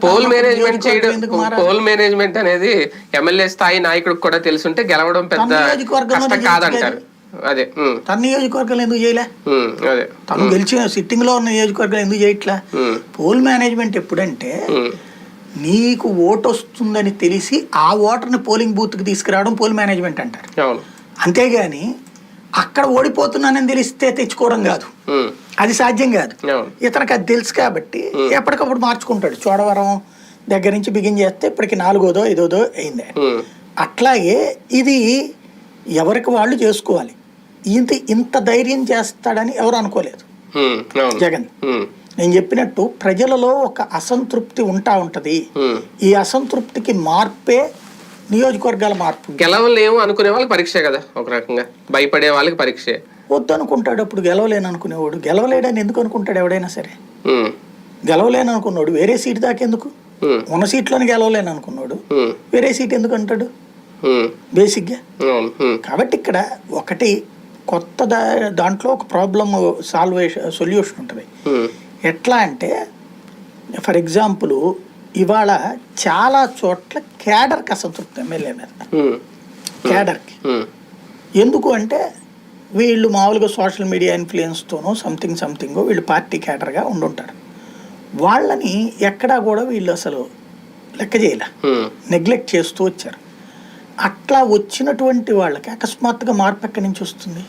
Poll management చేయడం, poll management అనేది MLA స్థాయి నాయకుడికి కూడా తెలుసుంటే గెలవడం పెద్ద కష్టం కాదంటారు. అదే తన నియోజకవర్గాలు ఎందుకు చేయలే? అదే తను గెలిచిన సిట్టింగ్ లో ఉన్న నియోజకవర్గాలు ఎందుకు చేయట్లా? పోల్ మేనేజ్మెంట్ ఎప్పుడంటే నీకు ఓటు వస్తుందని తెలిసి ఆ ఓటర్ని పోలింగ్ బూత్ కి తీసుకురావడం పోల్ మేనేజ్మెంట్ అంటారు. అంతేగాని అక్కడ ఓడిపోతున్నానని తెలిస్తే తెచ్చుకోవడం కాదు, అది సాధ్యం కాదు. ఇతనికి అది తెలుసు కాబట్టి ఎప్పటికప్పుడు మార్చుకుంటాడు. చోడవరం దగ్గర నుంచి బిగిన్ చేస్తే ఇప్పటికి 4వ 5వ అయింది. అట్లాగే ఇది ఎవరికి వాళ్ళు చేసుకోవాలి. ఇంత ధైర్యం చేస్తాడని ఎవరు అనుకోలేదు జగన్. నేను చెప్పినట్టు ప్రజలలో ఒక అసంతృప్తి ఉంటది. ఈ అసంతృప్తికి మార్పే నియోజకవర్గాల మార్పు. గెలవలేము అనుకునే వాళ్ళకి పరీక్ష కదా, ఒక రకంగా భయపడే వాళ్ళకి పరీక్ష. వద్దు అనుకుంటాడు అప్పుడు గెలవలేను అనుకునేవాడు. గెలవలేడని ఎందుకు అనుకుంటాడు ఎవడైనా సరే? గెలవలేను అనుకున్నాడు వేరే సీట్ దాకెందుకు? ఉన్న సీట్లోనే గెలవలేను అనుకున్నాడు వేరే సీట్ ఎందుకు అంటాడు బేసిక్ గా? కాబట్టి ఇక్కడ ఒకటి కొత్త దాంట్లో ఒక ప్రాబ్లమ్ సొల్యూషన్ ఉంటుంది. ఎట్లా అంటే ఫర్ ఎగ్జాంపుల్ ఇవాళ చాలా చోట్ల క్యాడర్కి అసంతృప్తి ఎమ్మెల్యే మీద. క్యాడర్కి ఎందుకు అంటే వీళ్ళు మామూలుగా సోషల్ మీడియా ఇన్ఫ్లుయెన్స్తోనో సంథింగ్ వీళ్ళు పార్టీ క్యాడర్గా ఉండుంటారు. వాళ్ళని ఎక్కడా కూడా వీళ్ళు అసలు లెక్క చేయలే, నెగ్లెక్ట్ చేస్తూ వచ్చారు. అట్లా వచ్చినటువంటి వాళ్ళకి అకస్మాత్తుగా మార్పు ఎక్కడి నుంచి వస్తుంది?